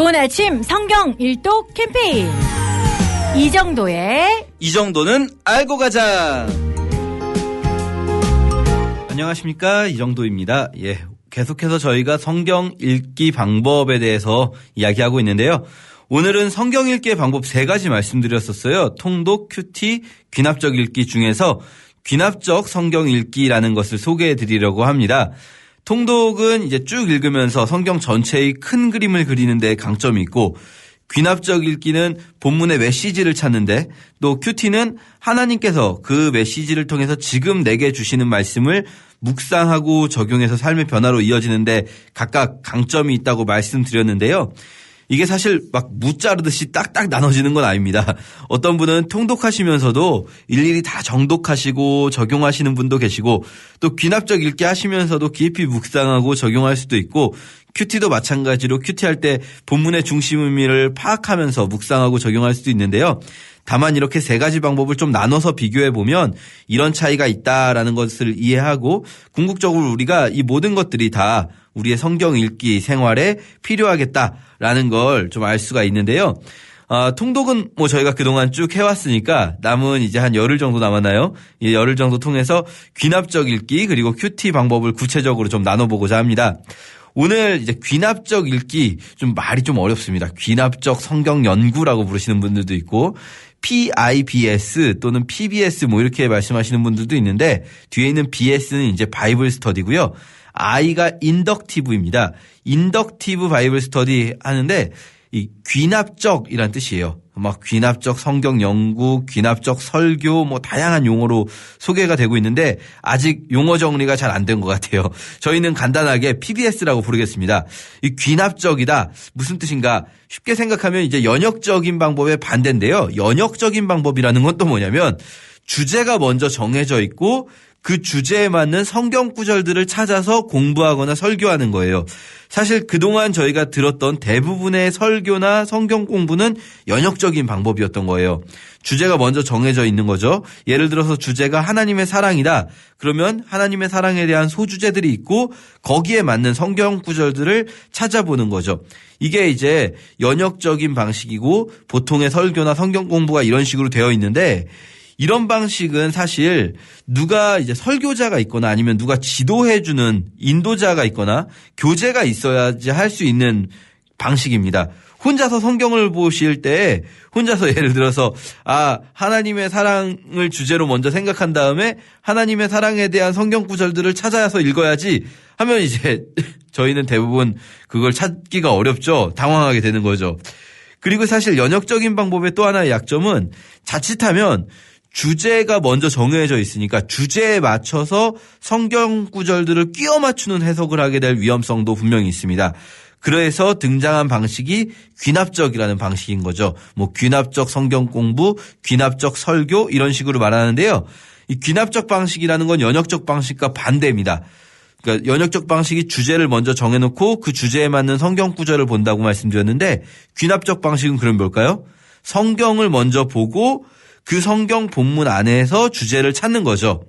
좋은 아침 성경 일독 캠페인 이 정도는 알고 가자. 안녕하십니까, 이정도입니다. 예, 계속해서 저희가 성경 읽기 방법에 대해서 이야기하고 있는데요. 오늘은 성경 읽기의 방법 3가지 말씀드렸었어요. 통독, 큐티, 귀납적 읽기 중에서 귀납적 성경 읽기라는 것을 소개해 드리려고 합니다. 통독은 이제 쭉 읽으면서 성경 전체의 큰 그림을 그리는 데 강점이 있고, 귀납적 읽기는 본문의 메시지를 찾는데, 또 큐티는 하나님께서 그 메시지를 통해서 지금 내게 주시는 말씀을 묵상하고 적용해서 삶의 변화로 이어지는데 각각 강점이 있다고 말씀드렸는데요. 이게 사실 막 무 자르듯이 딱딱 나눠지는 건 아닙니다. 어떤 분은 통독하시면서도 일일이 다 정독하시고 적용하시는 분도 계시고, 또 귀납적 읽기 하시면서도 깊이 묵상하고 적용할 수도 있고, 큐티도 마찬가지로 큐티할 때 본문의 중심 의미를 파악하면서 묵상하고 적용할 수도 있는데요. 다만 이렇게 3가지 방법을 좀 나눠서 비교해 보면 이런 차이가 있다라는 것을 이해하고, 궁극적으로 우리가 이 모든 것들이 다 우리의 성경 읽기 생활에 필요하겠다라는 걸 좀 알 수가 있는데요. 통독은 뭐 저희가 그동안 쭉 해왔으니까 남은 이제 한 열흘 정도 남았나요? 이 열흘 정도 통해서 귀납적 읽기 그리고 큐티 방법을 구체적으로 좀 나눠보고자 합니다. 오늘 이제 귀납적 읽기, 좀 말이 좀 어렵습니다. 귀납적 성경 연구라고 부르시는 분들도 있고, PIBS 또는 PBS 뭐 이렇게 말씀하시는 분들도 있는데, 뒤에 있는 BS는 이제 바이블 스터디고요. I가 인덕티브입니다. 인덕티브 바이블 스터디 하는데, 이 귀납적이란 뜻이에요. 막 귀납적 성경 연구, 귀납적 설교, 뭐 다양한 용어로 소개가 되고 있는데 아직 용어 정리가 잘 안 된 것 같아요. 저희는 간단하게 PBS라고 부르겠습니다. 이 귀납적이다, 무슨 뜻인가? 쉽게 생각하면 이제 연역적인 방법의 반대인데요. 연역적인 방법이라는 건 또 뭐냐면 주제가 먼저 정해져 있고 그 주제에 맞는 성경 구절들을 찾아서 공부하거나 설교하는 거예요. 사실 그동안 저희가 들었던 대부분의 설교나 성경 공부는 연역적인 방법이었던 거예요. 주제가 먼저 정해져 있는 거죠. 예를 들어서 주제가 하나님의 사랑이다. 그러면 하나님의 사랑에 대한 소주제들이 있고 거기에 맞는 성경 구절들을 찾아보는 거죠. 이게 이제 연역적인 방식이고, 보통의 설교나 성경 공부가 이런 식으로 되어 있는데, 이런 방식은 사실 누가 이제 설교자가 있거나 아니면 누가 지도해주는 인도자가 있거나 교재가 있어야지 할 수 있는 방식입니다. 혼자서 성경을 보실 때 혼자서 예를 들어서 하나님의 사랑을 주제로 먼저 생각한 다음에 하나님의 사랑에 대한 성경 구절들을 찾아서 읽어야지 하면 이제 저희는 대부분 그걸 찾기가 어렵죠. 당황하게 되는 거죠. 그리고 사실 연역적인 방법의 또 하나의 약점은 자칫하면 주제가 먼저 정해져 있으니까 주제에 맞춰서 성경 구절들을 끼워 맞추는 해석을 하게 될 위험성도 분명히 있습니다. 그래서 등장한 방식이 귀납적이라는 방식인 거죠. 뭐 귀납적 성경 공부, 귀납적 설교 이런 식으로 말하는데요. 이 귀납적 방식이라는 건 연역적 방식과 반대입니다. 그러니까 연역적 방식이 주제를 먼저 정해놓고 그 주제에 맞는 성경 구절을 본다고 말씀드렸는데, 귀납적 방식은 그럼 뭘까요? 성경을 먼저 보고 그 성경 본문 안에서 주제를 찾는 거죠.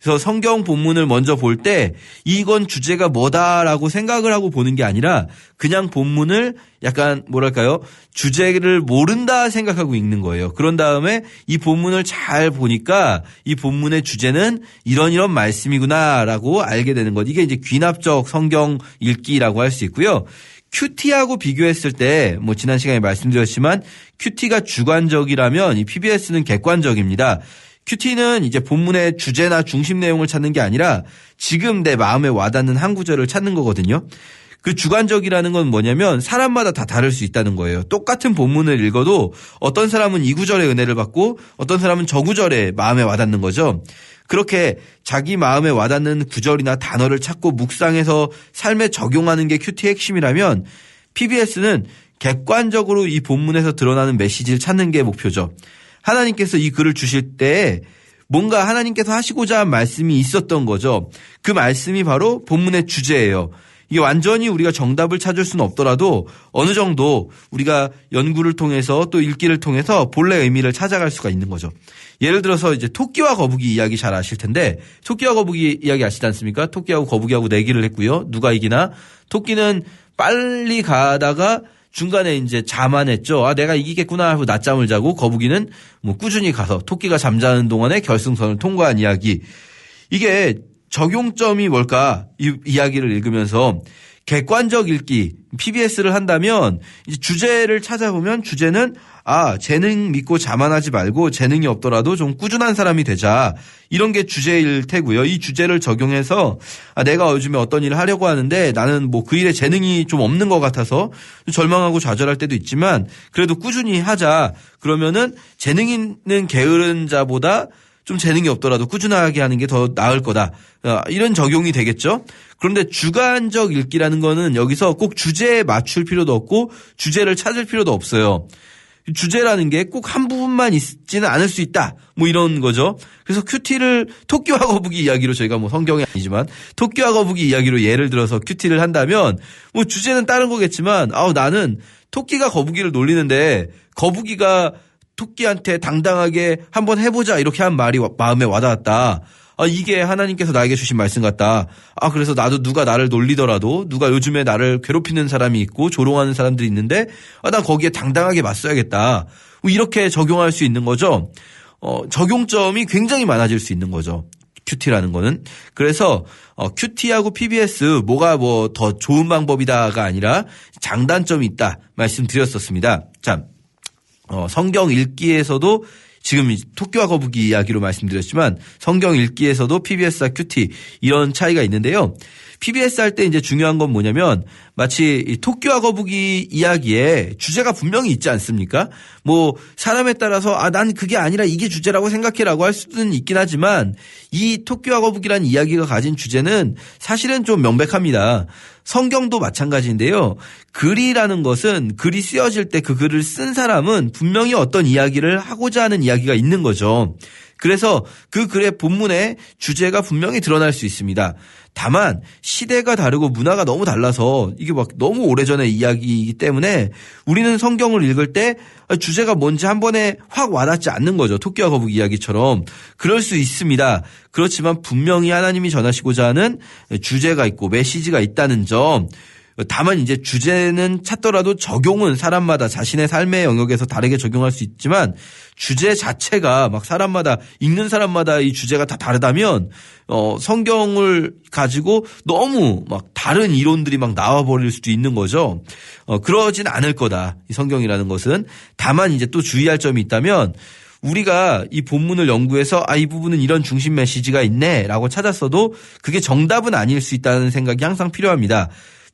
그래서 성경 본문을 먼저 볼 때 이건 주제가 뭐다라고 생각을 하고 보는 게 아니라 그냥 본문을 약간 뭐랄까요, 주제를 모른다 생각하고 읽는 거예요. 그런 다음에 이 본문을 잘 보니까 이 본문의 주제는 이런 말씀이구나라고 알게 되는 것. 이게 이제 귀납적 성경 읽기라고 할 수 있고요. 큐티하고 비교했을 때 뭐 지난 시간에 말씀드렸지만 큐티가 주관적이라면 이 PBS는 객관적입니다. 큐티는 이제 본문의 주제나 중심 내용을 찾는 게 아니라 지금 내 마음에 와닿는 한 구절을 찾는 거거든요. 그 주관적이라는 건 뭐냐면 사람마다 다 다를 수 있다는 거예요. 똑같은 본문을 읽어도 어떤 사람은 이 구절의 은혜를 받고 어떤 사람은 저 구절에 마음에 와닿는 거죠. 그렇게 자기 마음에 와닿는 구절이나 단어를 찾고 묵상해서 삶에 적용하는 게 큐티의 핵심이라면, PBS는 객관적으로 이 본문에서 드러나는 메시지를 찾는 게 목표죠. 하나님께서 이 글을 주실 때 뭔가 하나님께서 하시고자 한 말씀이 있었던 거죠. 그 말씀이 바로 본문의 주제예요. 이게 완전히 우리가 정답을 찾을 수는 없더라도 어느 정도 우리가 연구를 통해서 또 읽기를 통해서 본래 의미를 찾아갈 수가 있는 거죠. 예를 들어서 이제 토끼와 거북이 이야기 잘 아실 텐데, 토끼와 거북이 이야기 아시지 않습니까? 토끼하고 거북이하고 내기를 했고요. 누가 이기나? 토끼는 빨리 가다가 중간에 이제 자만했죠. 아, 내가 이기겠구나 하고 낮잠을 자고 거북이는 뭐 꾸준히 가서 토끼가 잠자는 동안에 결승선을 통과한 이야기. 이게 적용점이 뭘까? 이 이야기를 읽으면서 객관적 읽기, PBS를 한다면 이제 주제를 찾아보면 주제는 재능 믿고 자만하지 말고 재능이 없더라도 좀 꾸준한 사람이 되자. 이런 게 주제일 테고요. 이 주제를 적용해서 내가 요즘에 어떤 일을 하려고 하는데 나는 뭐 그 일에 재능이 좀 없는 것 같아서 절망하고 좌절할 때도 있지만 그래도 꾸준히 하자. 그러면은 재능 있는 게으른 자보다 좀 재능이 없더라도 꾸준하게 하는 게 더 나을 거다. 이런 적용이 되겠죠. 그런데 주관적 읽기라는 거는 여기서 꼭 주제에 맞출 필요도 없고 주제를 찾을 필요도 없어요. 주제라는 게 꼭 한 부분만 있지는 않을 수 있다. 뭐 이런 거죠. 그래서 큐티를 토끼와 거북이 이야기로 저희가 뭐 성경이 아니지만 토끼와 거북이 이야기로 예를 들어서 큐티를 한다면 뭐 주제는 다른 거겠지만 나는 토끼가 거북이를 놀리는데 거북이가 토끼한테 당당하게 한번 해보자 이렇게 한 말이 마음에 와닿았다. 이게 하나님께서 나에게 주신 말씀 같다. 그래서 나도 누가 나를 놀리더라도 누가 요즘에 나를 괴롭히는 사람이 있고 조롱하는 사람들이 있는데 난 거기에 당당하게 맞서야겠다. 뭐 이렇게 적용할 수 있는 거죠. 적용점이 굉장히 많아질 수 있는 거죠. 큐티라는 거는. 그래서 큐티하고 PBS 뭐가 뭐 더 좋은 방법이다가 아니라 장단점이 있다 말씀드렸었습니다. 자, 성경 읽기에서도 지금 토끼와 거북이 이야기로 말씀드렸지만 성경 읽기에서도 PBS와 큐티 이런 차이가 있는데요. PBS 할 때 이제 중요한 건 뭐냐면 마치 이 토끼와 거북이 이야기에 주제가 분명히 있지 않습니까? 뭐 사람에 따라서 난 그게 아니라 이게 주제라고 생각해라고 할 수는 있긴 하지만 이 토끼와 거북이란 이야기가 가진 주제는 사실은 좀 명백합니다. 성경도 마찬가지인데요. 글이라는 것은 글이 쓰여질 때 그 글을 쓴 사람은 분명히 어떤 이야기를 하고자 하는 이야기가 있는 거죠. 그래서 그 글의 본문에 주제가 분명히 드러날 수 있습니다. 다만 시대가 다르고 문화가 너무 달라서 이게 막 너무 오래전의 이야기이기 때문에 우리는 성경을 읽을 때 주제가 뭔지 한 번에 확 와닿지 않는 거죠. 토끼와 거북이 이야기처럼. 그럴 수 있습니다. 그렇지만 분명히 하나님이 전하시고자 하는 주제가 있고 메시지가 있다는 점. 다만 이제 주제는 찾더라도 적용은 사람마다 자신의 삶의 영역에서 다르게 적용할 수 있지만 주제 자체가 막 사람마다 읽는 사람마다 이 주제가 다 다르다면 성경을 가지고 너무 막 다른 이론들이 막 나와버릴 수도 있는 거죠. 그러진 않을 거다. 이 성경이라는 것은. 다만 이제 또 주의할 점이 있다면 우리가 이 본문을 연구해서 이 부분은 이런 중심 메시지가 있네라고 찾았어도 그게 정답은 아닐 수 있다는 생각이 항상 필요합니다.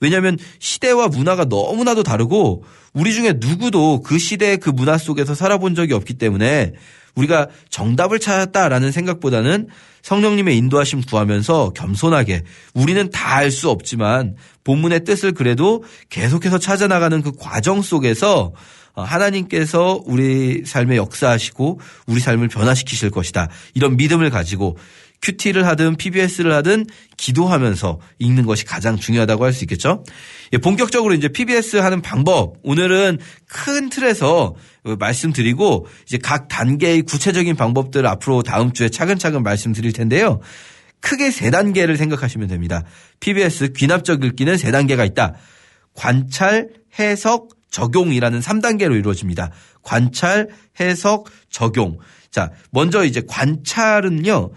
왜냐하면 시대와 문화가 너무나도 다르고 우리 중에 누구도 그 시대 그 문화 속에서 살아본 적이 없기 때문에 우리가 정답을 찾았다라는 생각보다는 성령님의 인도하심 구하면서 겸손하게 우리는 다 알 수 없지만 본문의 뜻을 그래도 계속해서 찾아나가는 그 과정 속에서 하나님께서 우리 삶에 역사하시고 우리 삶을 변화시키실 것이다. 이런 믿음을 가지고 큐티를 하든 PBS를 하든 기도하면서 읽는 것이 가장 중요하다고 할 수 있겠죠. 본격적으로 이제 PBS 하는 방법 오늘은 큰 틀에서 말씀드리고 이제 각 단계의 구체적인 방법들 앞으로 다음 주에 차근차근 말씀드릴 텐데요. 크게 3단계를 생각하시면 됩니다. PBS 귀납적 읽기는 3단계가 있다. 관찰, 해석, 적용이라는 3단계로 이루어집니다. 관찰, 해석, 적용. 자, 먼저 이제 관찰은요.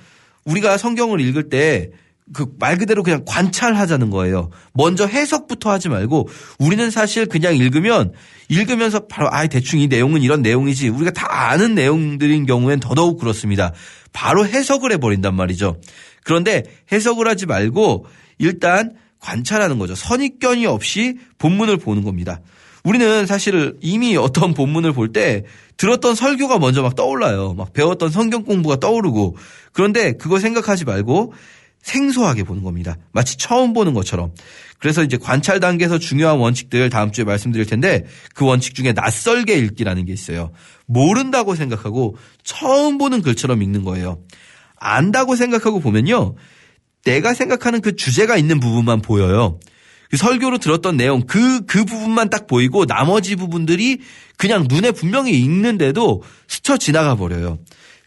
우리가 성경을 읽을 때 그 말 그대로 그냥 관찰하자는 거예요. 먼저 해석부터 하지 말고 우리는 사실 그냥 읽으면서 바로 대충 이 내용은 이런 내용이지 우리가 다 아는 내용들인 경우엔 더더욱 그렇습니다. 바로 해석을 해버린단 말이죠. 그런데 해석을 하지 말고 일단 관찰하는 거죠. 선입견이 없이 본문을 보는 겁니다. 우리는 사실 이미 어떤 본문을 볼 때 들었던 설교가 먼저 막 떠올라요. 막 배웠던 성경 공부가 떠오르고 그런데 그거 생각하지 말고 생소하게 보는 겁니다. 마치 처음 보는 것처럼. 그래서 이제 관찰 단계에서 중요한 원칙들 다음 주에 말씀드릴 텐데 그 원칙 중에 낯설게 읽기라는 게 있어요. 모른다고 생각하고 처음 보는 글처럼 읽는 거예요. 안다고 생각하고 보면요. 내가 생각하는 그 주제가 있는 부분만 보여요. 설교로 들었던 내용 그 부분만 딱 보이고 나머지 부분들이 그냥 눈에 분명히 익는데도 스쳐 지나가 버려요.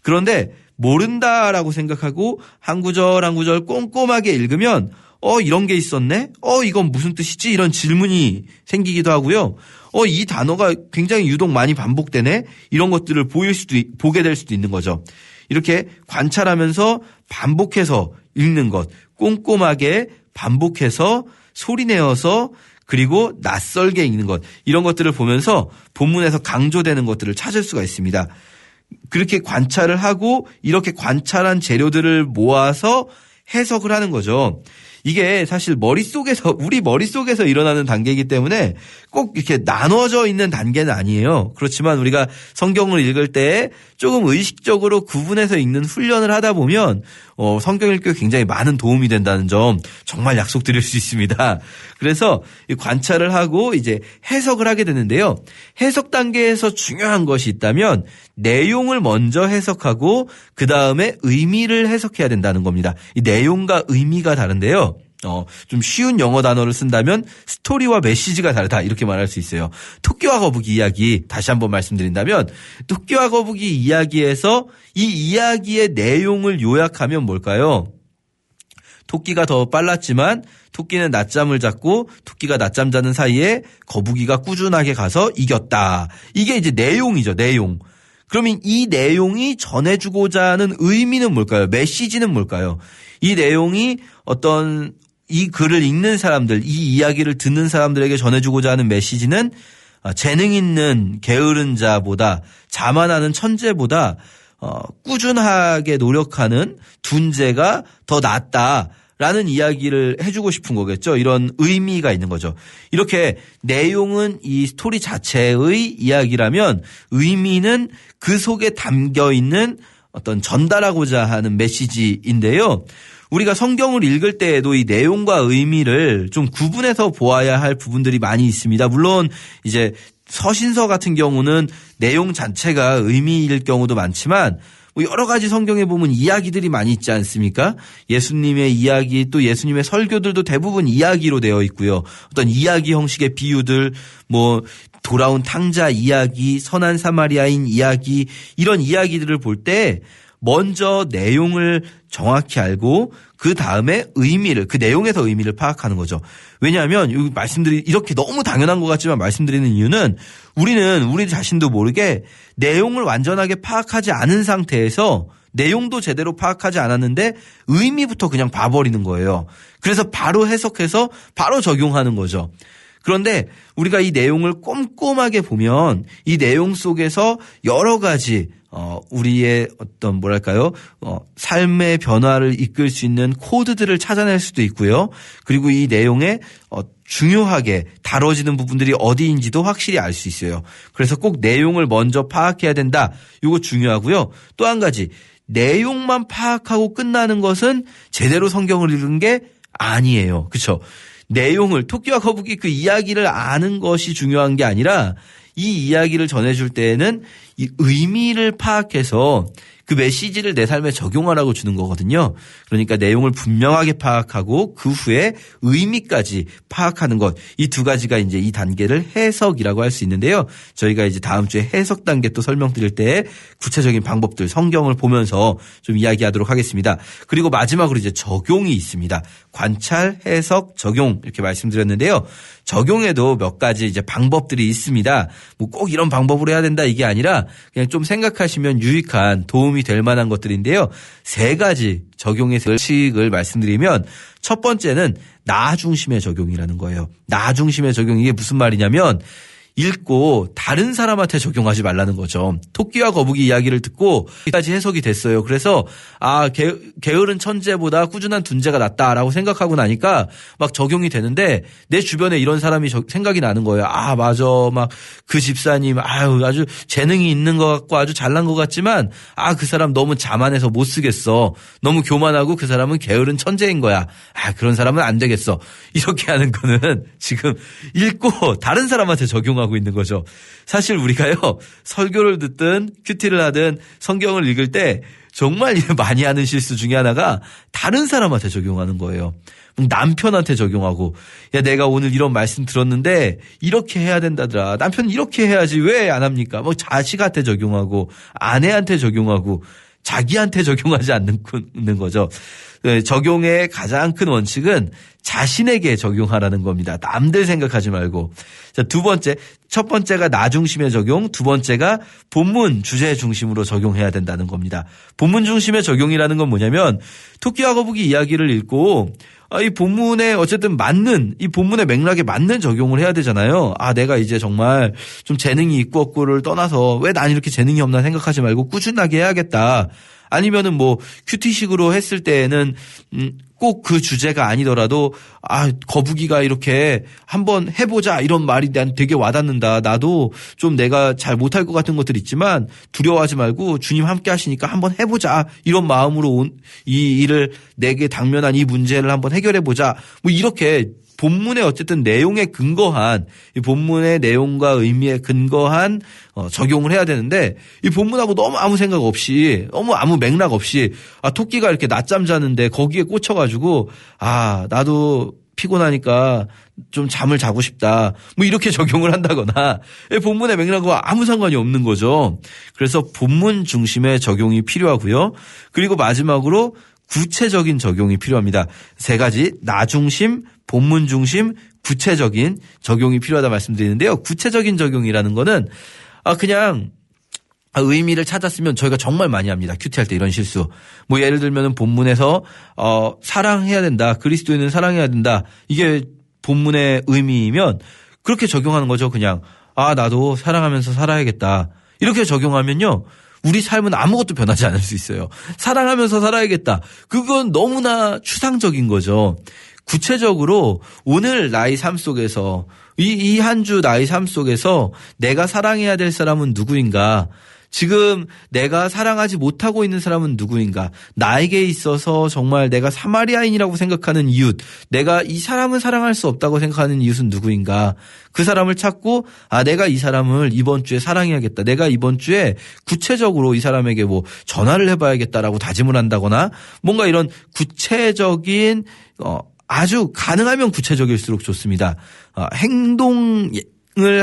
그런데 모른다라고 생각하고 한 구절 한 구절 꼼꼼하게 읽으면 이런 게 있었네? 이건 무슨 뜻이지? 이런 질문이 생기기도 하고요. 이 단어가 굉장히 유독 많이 반복되네? 이런 것들을 보게 될 수도 있는 거죠. 이렇게 관찰하면서 반복해서 읽는 것, 꼼꼼하게 반복해서 소리내어서 그리고 낯설게 읽는 것, 이런 것들을 보면서 본문에서 강조되는 것들을 찾을 수가 있습니다. 그렇게 관찰을 하고 이렇게 관찰한 재료들을 모아서 해석을 하는 거죠. 이게 사실 우리 머릿속에서 일어나는 단계이기 때문에 꼭 이렇게 나눠져 있는 단계는 아니에요. 그렇지만 우리가 성경을 읽을 때 조금 의식적으로 구분해서 읽는 훈련을 하다 보면 성경 읽기에 굉장히 많은 도움이 된다는 점 정말 약속드릴 수 있습니다. 그래서 관찰을 하고 이제 해석을 하게 되는데요. 해석 단계에서 중요한 것이 있다면 내용을 먼저 해석하고 그 다음에 의미를 해석해야 된다는 겁니다. 이 내용과 의미가 다른데요. 좀 쉬운 영어 단어를 쓴다면 스토리와 메시지가 다르다 이렇게 말할 수 있어요. 토끼와 거북이 이야기 다시 한번 말씀드린다면 토끼와 거북이 이야기에서 이 이야기의 내용을 요약하면 뭘까요? 토끼가 더 빨랐지만 토끼는 낮잠을 잤고 토끼가 낮잠 자는 사이에 거북이가 꾸준하게 가서 이겼다. 이게 이제 내용이죠. 내용. 그러면 이 내용이 전해주고자 하는 의미는 뭘까요? 메시지는 뭘까요? 이 내용이 어떤 이 글을 읽는 사람들, 이 이야기를 듣는 사람들에게 전해주고자 하는 메시지는 재능 있는 게으른 자보다 자만하는 천재보다 꾸준하게 노력하는 둔재가 더 낫다라는 이야기를 해주고 싶은 거겠죠. 이런 의미가 있는 거죠. 이렇게 내용은 이 스토리 자체의 이야기라면 의미는 그 속에 담겨 있는 어떤 전달하고자 하는 메시지인데요. 우리가 성경을 읽을 때에도 이 내용과 의미를 좀 구분해서 보아야 할 부분들이 많이 있습니다. 물론 이제 서신서 같은 경우는 내용 자체가 의미일 경우도 많지만 여러 가지 성경에 보면 이야기들이 많이 있지 않습니까? 예수님의 이야기 또 예수님의 설교들도 대부분 이야기로 되어 있고요. 어떤 이야기 형식의 비유들 돌아온 탕자 이야기, 선한 사마리아인 이야기 이런 이야기들을 볼 때 먼저 내용을 정확히 알고 그 다음에 의미를 그 내용에서 의미를 파악하는 거죠. 왜냐하면 이렇게 너무 당연한 것 같지만 말씀드리는 이유는 우리는 우리 자신도 모르게 내용을 완전하게 파악하지 않은 상태에서 내용도 제대로 파악하지 않았는데 의미부터 그냥 봐버리는 거예요. 그래서 바로 해석해서 바로 적용하는 거죠. 그런데 우리가 이 내용을 꼼꼼하게 보면 이 내용 속에서 여러 가지 우리의 어떤 삶의 변화를 이끌 수 있는 코드들을 찾아낼 수도 있고요. 그리고 이 내용에 중요하게 다뤄지는 부분들이 어디인지도 확실히 알 수 있어요. 그래서 꼭 내용을 먼저 파악해야 된다. 이거 중요하고요. 또 한 가지 내용만 파악하고 끝나는 것은 제대로 성경을 읽은 게 아니에요. 그렇죠? 내용을 토끼와 거북이 그 이야기를 아는 것이 중요한 게 아니라 이 이야기를 전해줄 때에는 이 의미를 파악해서 그 메시지를 내 삶에 적용하라고 주는 거거든요. 그러니까 내용을 분명하게 파악하고 그 후에 의미까지 파악하는 것. 이 두 가지가 이제 이 단계를 해석이라고 할 수 있는데요. 저희가 이제 다음 주에 해석 단계 또 설명드릴 때 구체적인 방법들 성경을 보면서 좀 이야기하도록 하겠습니다. 그리고 마지막으로 이제 적용이 있습니다. 관찰, 해석, 적용 이렇게 말씀드렸는데요. 적용에도 몇 가지 이제 방법들이 있습니다. 꼭 이런 방법으로 해야 된다 이게 아니라 그냥 좀 생각하시면 유익한 도움이 될 만한 것들인데요. 세 가지 적용의 원칙을 말씀드리면 첫 번째는 나 중심의 적용이라는 거예요. 나 중심의 적용 이게 무슨 말이냐면 읽고 다른 사람한테 적용하지 말라는 거죠. 토끼와 거북이 이야기를 듣고 여기까지 해석이 됐어요. 그래서 게으른 천재보다 꾸준한 둔재가 낫다라고 생각하고 나니까 막 적용이 되는데 내 주변에 이런 사람이 생각이 나는 거예요. 맞아. 막 그 집사님 아주 재능이 있는 것 같고 아주 잘난 것 같지만 그 사람 너무 자만해서 못 쓰겠어. 너무 교만하고 그 사람은 게으른 천재인 거야. 그런 사람은 안 되겠어. 이렇게 하는 거는 지금 읽고 다른 사람한테 적용하고 있는 거죠. 사실 우리가요 설교를 듣든 큐티를 하든 성경을 읽을 때 정말 많이 하는 실수 중에 하나가 다른 사람한테 적용하는 거예요. 남편한테 적용하고 내가 오늘 이런 말씀 들었는데 이렇게 해야 된다더라. 남편은 이렇게 해야지 왜 안 합니까? 자식한테 적용하고 아내한테 적용하고 자기한테 적용하지 않는 거죠. 적용의 가장 큰 원칙은 자신에게 적용하라는 겁니다. 남들 생각하지 말고. 자, 첫 번째가 나 중심의 적용, 두 번째가 본문 주제 중심으로 적용해야 된다는 겁니다. 본문 중심의 적용이라는 건 뭐냐면 토끼와 거북이 이야기를 읽고 이 본문에 어쨌든 이 본문의 맥락에 맞는 적용을 해야 되잖아요. 내가 이제 정말 좀 재능이 있고 없고를 떠나서 왜 난 이렇게 재능이 없나 생각하지 말고 꾸준하게 해야겠다. 아니면은 뭐 큐티식으로 했을 때에는 꼭 그 주제가 아니더라도 거북이가 이렇게 한번 해보자 이런 말이 난 되게 와닿는다. 나도 좀 내가 잘 못할 것 같은 것들 있지만 두려워하지 말고 주님 함께 하시니까 한번 해보자 이런 마음으로 이 일을 내게 당면한 이 문제를 한번 해결해보자. 뭐 이렇게 본문의 어쨌든 내용에 근거한 이 본문의 내용과 의미에 근거한 적용을 해야 되는데 이 본문하고 너무 아무 생각 없이 너무 아무 맥락 없이 토끼가 이렇게 낮잠 자는데 거기에 꽂혀가지고 나도 피곤하니까 좀 잠을 자고 싶다. 뭐 이렇게 적용을 한다거나 본문의 맥락과 아무 상관이 없는 거죠. 그래서 본문 중심의 적용이 필요하고요. 그리고 마지막으로 구체적인 적용이 필요합니다. 세 가지 나 중심, 본문 중심, 구체적인 적용이 필요하다 말씀드리는데요. 구체적인 적용이라는 거는 그냥 의미를 찾았으면 저희가 정말 많이 합니다. 큐티할 때 이런 실수. 뭐 예를 들면 본문에서 사랑해야 된다. 그리스도인은 사랑해야 된다. 이게 본문의 의미이면 그렇게 적용하는 거죠. 그냥 나도 사랑하면서 살아야겠다. 이렇게 적용하면요. 우리 삶은 아무것도 변하지 않을 수 있어요. 사랑하면서 살아야겠다. 그건 너무나 추상적인 거죠. 구체적으로 오늘 나의 삶 속에서 이 한 주 나의 삶 속에서 내가 사랑해야 될 사람은 누구인가? 지금 내가 사랑하지 못하고 있는 사람은 누구인가? 나에게 있어서 정말 내가 사마리아인이라고 생각하는 이웃, 내가 이 사람은 사랑할 수 없다고 생각하는 이웃은 누구인가? 그 사람을 찾고 내가 이 사람을 이번 주에 사랑해야겠다. 내가 이번 주에 구체적으로 이 사람에게 뭐 전화를 해봐야겠다라고 다짐을 한다거나 뭔가 이런 구체적인 아주 가능하면 구체적일수록 좋습니다. 행동을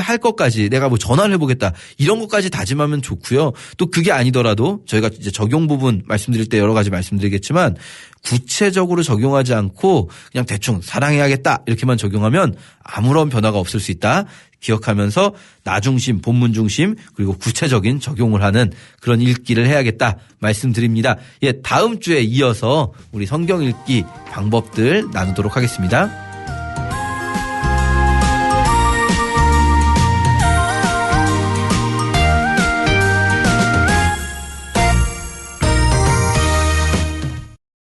할 것까지 내가 뭐 전화를 해보겠다 이런 것까지 다짐하면 좋고요. 또 그게 아니더라도 저희가 이제 적용 부분 말씀드릴 때 여러 가지 말씀드리겠지만 구체적으로 적용하지 않고 그냥 대충 사랑해야겠다 이렇게만 적용하면 아무런 변화가 없을 수 있다. 기억하면서 나 중심, 본문 중심 그리고 구체적인 적용을 하는 그런 읽기를 해야겠다 말씀드립니다. 다음 주에 이어서 우리 성경 읽기 방법들 나누도록 하겠습니다.